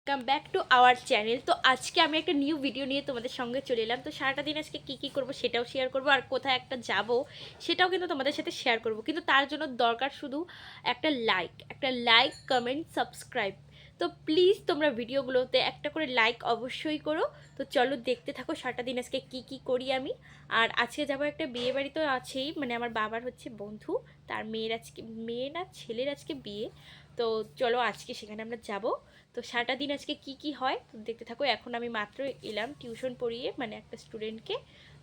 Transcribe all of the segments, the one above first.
Welcome back to our channel. তো আজকে আমি একটা নিউ ভিডিও নিয়ে তোমাদের সঙ্গে চলে এলাম। তো সারাটা দিন আজকে কী করবো সেটাও শেয়ার করবো, আর কোথায় একটা যাব সেটাও কিন্তু তোমাদের সাথে শেয়ার করব। কিন্তু তার জন্য দরকার শুধু একটা লাইক কমেন্ট সাবস্ক্রাইব। তো প্লিজ তোমরা ভিডিওগুলোতে একটা করে লাইক অবশ্যই করো। তো চলো দেখতে থাকো সারাটা দিন আজকে কী করি আমি। আর আজকে যাবো একটা বিয়ে বাড়ি, তো আছেই, মানে আমার বাবার হচ্ছে বন্ধু, তার মেয়ে না ছেলের আজকে বিয়ে। তো চলো আজকে সেখানে আমরা যাব। তো সারাটা দিন আজকে কি হয় তো দেখতে থাকো। এখন আমি মাত্র এলাম টিউশন পড়িয়ে, মানে একটা স্টুডেন্টকে।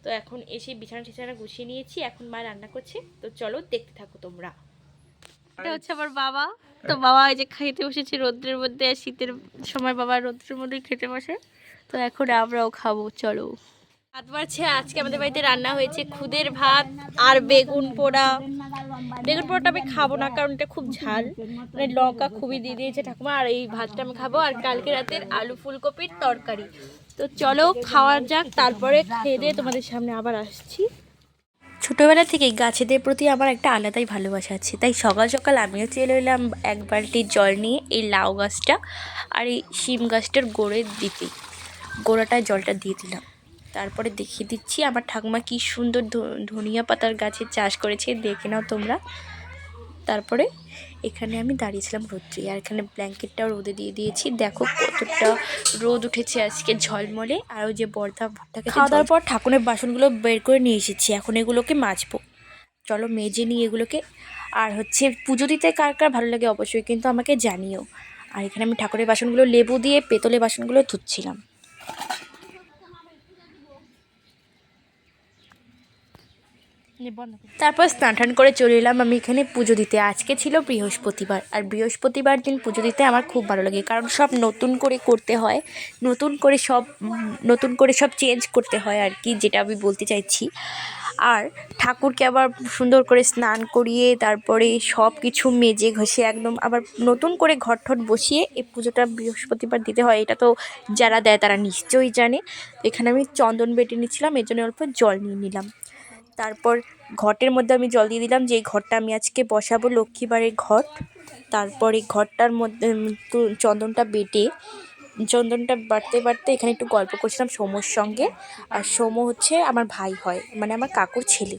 তো এখন এসে বিছানা টিছানা গুছিয়ে নিয়েছি, এখন মা রান্না করছে। তো চলো দেখতে থাকো তোমরা। এটা হচ্ছে আমার বাবা। তো বাবা এই যে খাইতে বসেছে রোদ্রের মধ্যে, আর শীতের সময় বাবা রোদ্রের মধ্যেই খেতে বসে। তো এখন আমরাও খাবো, চলো। ভাত বাড়ছে, আজকে আমাদের বাড়িতে রান্না হয়েছে খুদের ভাত আর বেগুন পোড়া। বেগুন পোড়াটা আমি খাবো না, কারণ এটা খুব ঝাল, মানে লঙ্কা খুবই দিয়ে দিয়েছে ঠাকুমা। আর এই ভাতটা আমি খাবো, আর কালকে রাতের আলু ফুলকপির তরকারি। তো চলো খাওয়া যাক, তারপরে খেয়ে দিয়ে তোমাদের সামনে আবার আসছি। ছোটোবেলা থেকেই গাছেদের প্রতি আমার একটা আলাদাই ভালোবাসা আছে, তাই সকাল সকাল আমিও চলে এলাম এক বালতি জল নিয়ে এই লাউ গাছটা আর এই শিম গাছটার গোড়াটায় জলটা দিয়ে দিলাম। তারপরে দেখিয়ে দিচ্ছি আমার ঠাকুমা কি সুন্দর ধনিয়া পাতার গাছের চাষ করেছে, দেখে নাও তোমরা। তারপরে এখানে আমি দাঁড়িয়েছিলাম রোদ্রে, আর এখানে ব্ল্যাঙ্কেটটাও রোদে দিয়ে দিয়েছি। দেখো কতটা রোদ উঠেছে আজকে ঝলমলে। আর ওই যে বর্দা ভুট্টা খাওয়া দাওয়ার পর ঠাকুরের বাসনগুলো বের করে নিয়ে এসেছি, এখন এগুলোকে মাজবো। চলো মেজে নিই এগুলোকে। আর হচ্ছে পুজো দিতে কার কার ভালো লাগে অবশ্যই কিন্তু আমাকে জানিও। আর এখানে আমি ঠাকুরের বাসনগুলো লেবু দিয়ে পেতলের বাসনগুলো ধুচ্ছিলাম। তারপর স্নান টান করে চলে এলাম আমি এখানে পুজো দিতে। আজকে ছিল বৃহস্পতিবার, আর বৃহস্পতিবার দিন পুজো দিতে আমার খুব ভালো লাগে, কারণ সব নতুন করে করতে হয়, নতুন করে সব চেঞ্জ করতে হয় আর কি, যেটা আমি বলতে চাইছি। আর ঠাকুরকে আবার সুন্দর করে স্নান করিয়ে তারপরে সব কিছু মেজে ঘষে একদম আবার নতুন করে ঘট ঠট বসিয়ে এই পুজোটা বৃহস্পতিবার দিতে হয়। এটা তো যারা দেয় তারা নিশ্চয়ই জানে। এখানে আমি চন্দন বেটে নিচ্ছিলাম, এর জন্য অল্প জল নিয়ে নিলাম। তারপর ঘটের মধ্যে আমি জল দিয়ে দিলাম, যেই ঘরটা আমি আজকে বসাবো লক্ষ্মীবারের ঘট। তারপর এই ঘরটার মধ্যে চন্দনটা বাটতে বাটতে এখানে একটু গল্প করছিলাম সৌম্যর সঙ্গে। আর সৌম্য হচ্ছে আমার ভাই হয়, মানে আমার কাকুর ছেলে।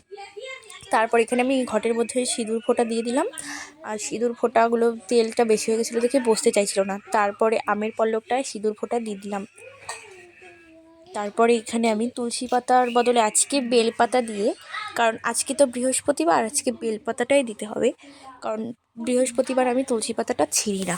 তারপর এখানে আমি ঘটের মধ্যে সিঁদুর ফোঁটা দিয়ে দিলাম, আর সিঁদুর ফোঁটাগুলো তেলটা বেশি হয়ে গেছিলো দেখে বসতে চাইছিল না। তারপরে আমের পল্লবটায় সিঁদুর ফোঁটা দিয়ে দিলাম। তারপরে এখানে আমি তুলসী পাতার বদলে আজকে বেলপাতা দিয়ে, কারণ আজকে তো বৃহস্পতিবার, আজকে বেলপাতাটাই দিতে হবে, কারণ বৃহস্পতিবার আমি তুলসী পাতাটা ছিঁড়ি না।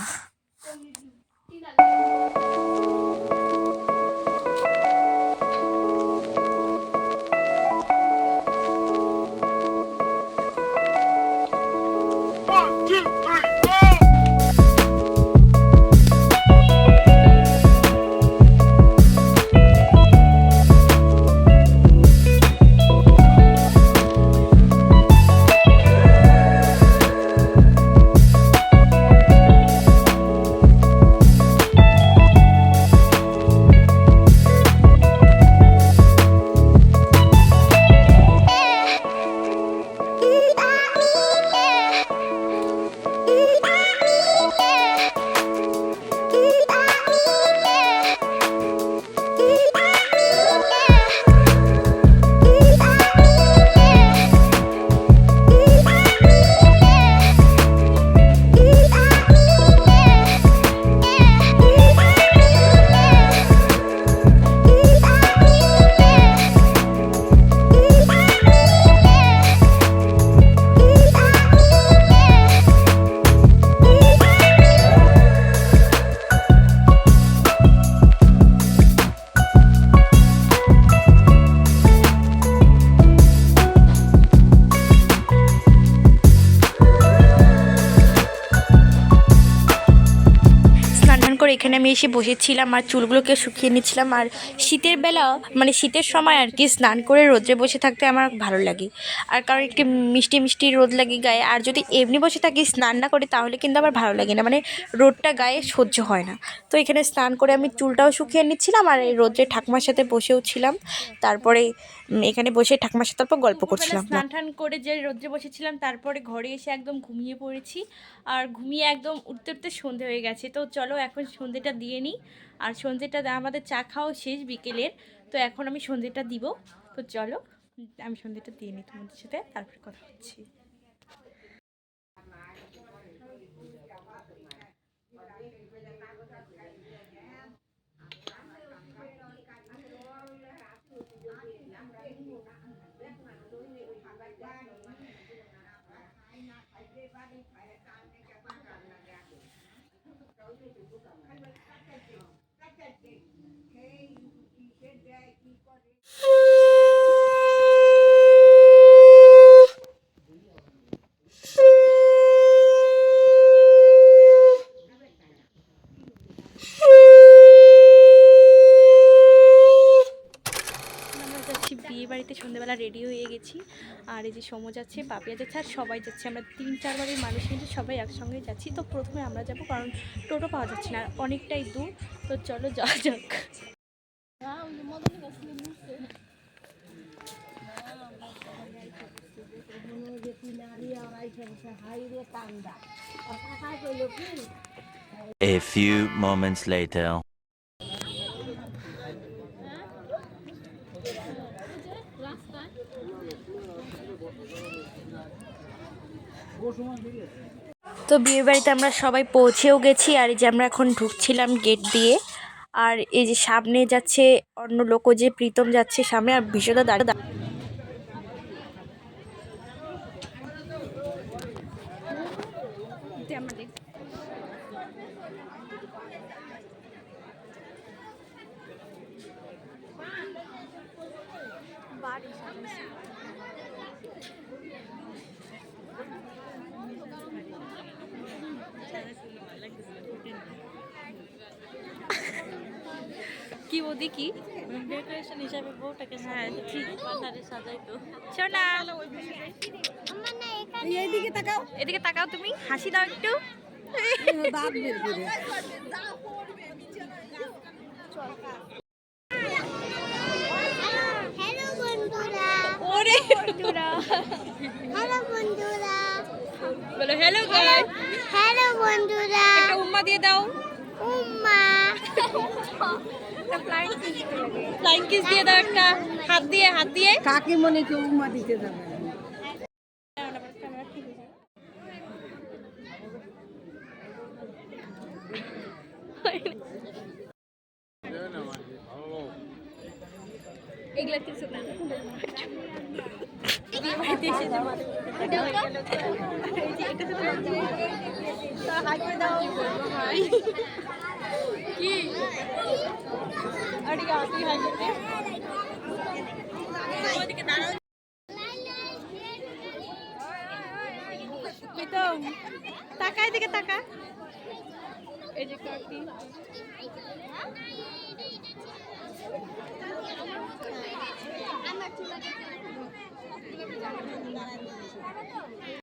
এখানে আমি এসে বসেছিলাম আর চুলগুলোকে শুকিয়ে নিচ্ছিলাম। আর শীতের বেলা, মানে শীতের সময় আর কি, স্নান করে রোদ্রে বসে থাকতে আমার ভালো লাগে। আর কারণ একটু মিষ্টি মিষ্টি রোদ লাগে গায়ে, আর যদি এমনি বসে থাকি স্নান না করে তাহলে কিন্তু আমার ভালো লাগে না, মানে রোদটা গায়ে সহ্য হয় না। তো এখানে স্নান করে আমি চুলটাও শুকিয়ে নিচ্ছিলাম, আর এই রোদ্রে ঠাকুমার সাথে বসেও ছিলাম। তারপরে এখানে বসে ঠাকুমার সাথে অল্প গল্প করছিলাম। স্নান টান করে যে রোদ্রে বসেছিলাম, তারপরে ঘরে এসে একদম ঘুমিয়ে পড়েছি। আর ঘুমিয়ে একদম উঠতে উঠতে সন্ধে হয়ে গেছে। তো চলো এখন সন্ধেটা দিয়ে নিই। আর সন্ধেটা আমাদের চা খাওয়া শেষ বিকেলের, তো এখন আমি সন্ধেটা দিব। তো চলো আমি সন্ধেটা দিয়ে নিই তোমাদের সাথে, তারপরে কথা হচ্ছি। বিয়ে বাড়িতে সন্ধ্যেবেলা রেডি হয়ে গেছি। আর এই যে সময় যাচ্ছে, পাপিয়া যাচ্ছে, আর সবাই যাচ্ছে। আমরা 3-4 বাড়ির মানুষ কিন্তু সবাই একসঙ্গে যাচ্ছি। তো প্রথমে আমরা যাব, কারণ টোটো পাওয়া যাচ্ছে না, আর অনেকটাই দূর। তো চলো যাওয়া যাক। A few moments later. তো বিয়ে বাড়িতে আমরা সবাই পৌঁছেও গেছি। আর এই যে আমরা এখন ঢুকছিলাম গেট দিয়ে। আর এই যে সামনে যাচ্ছে অন্য লোক, যে প্রীতম যাচ্ছে সামনে, আর ভীষণটা দাঁড়িয়ে। কি বৌদি কি ডেকোরেশন হিসাবে বউটাকে ঠিক পাতারে সাজাইতো। শোনা, এইদিকে তাকাও, এদিকে তাকাও, তুমি হাসি দাও একটু। দাঁত বের করে। হ্যালো বন্ধুরা, ওরে বন্ধুরা, হ্যালো বন্ধুরা, বলো হ্যালো গাইস। হ্যালো বন্ধুরা, একটা উম্মা দিয়ে দাও। উম্মা, ফ্লাইং কিস দিয়ে দাও একটা, হাত দিয়ে, হাত দিয়ে। কাকে মনে কেউ উমা দিতে যাবে? এগুলা কিছু না, বিয়ে বাড়িতে এসে যাবো। হাই করে দাও। কি আরে তুই হাই করতে ওদিকে দাঁড়াও। প্রীতম তাকা, এদিকে তাকা। এই যে কাকি,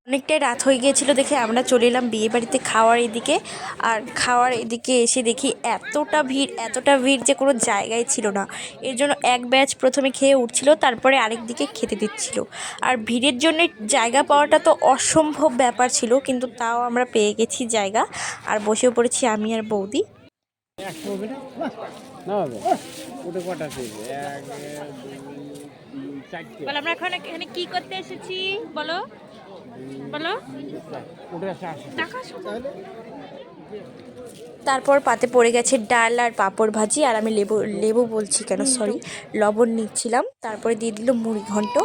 অনেকটাই রাত হয়ে গিয়েছিল দেখে আমরা চলে এলাম বিয়ে বাড়িতে খাওয়ার এদিকে। আর খাওয়ার এদিকে এসে দেখি এতটা ভিড় যে কোনো জায়গায় ছিল না। এর জন্য এক ব্যাচ প্রথমে খেয়ে উঠছিল, তারপরে আরেক দিকে খেতে দিচ্ছিল। আর ভিড়ের জন্য জায়গা পাওয়াটা তো অসম্ভব ব্যাপার ছিল, কিন্তু তাও আমরা পেয়ে গেছি জায়গা। আর বসেও পড়েছি আমি আর বৌদি। বলো আমরা এখন এখানে কি করতে এসেছি, বলো বলো। তারপর পাতে পড়ে গেছে ডাল আর পাঁপড় ভাজি, আর আমি লেবু বলছি কেন, সরি, লবণ নিচ্ছিলাম। তারপরে দিয়ে দিল মুড়ি ঘন্ট।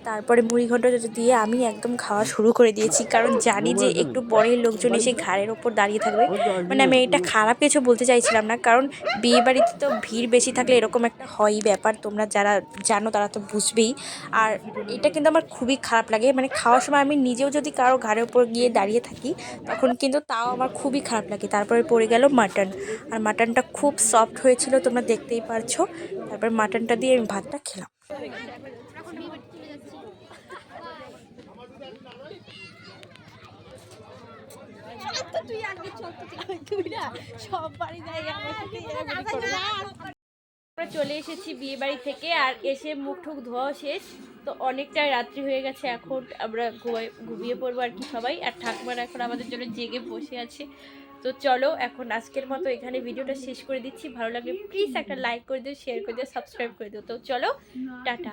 তারপরে মুড়ি ঘন্টটা দিয়ে আমি একদম খাওয়া শুরু করে দিয়েছি, কারণ জানি যে একটু পরের লোকজন এসে ঘাড়ের ওপর দাঁড়িয়ে থাকবে। মানে আমি এটা খারাপ কিছু বলতে চাইছিলাম না, কারণ বিয়ে বাড়িতে তো ভিড় বেশি থাকলে এরকম একটা হয়ই ব্যাপার, তোমরা যারা জানো তারা তো বুঝবেই। আর এটা কিন্তু আমার খুবই খারাপ লাগে, মানে খাওয়ার সময় আমি নিজেও যদি কারো ঘাড়ের ওপর গিয়ে দাঁড়িয়ে থাকি তখন কিন্তু তাও আমার খুবই খারাপ লাগে। তারপরে পড়ে গেল মাটন, আর মাটনটা খুব সফট হয়েছিল, তোমরা দেখতেই পারছো। তারপর মাটনটা দিয়ে আমি ভাতটা খেলাম। তুই আগে চল, তুই না সব বাড়ি যাই আমার সাথে চলে এসেছি বিয়ে বাড়ি থেকে, আর এসে মুখ ঠুক ধোয়া শেষ। তো অনেকটাই রাত্রি হয়ে গেছে, এখন আমরা ঘুমিয়ে পড়বো আর কি সবাই। আর ঠাকুমারা এখন আমাদের জন্য জেগে বসে আছে। তো চলো এখন আজকের মতো এখানে ভিডিওটা শেষ করে দিচ্ছি। ভালো লাগলে প্লিজ একটা লাইক করে দিও, শেয়ার করে দিও, সাবস্ক্রাইব করে দিও। তো চলো, টাটা।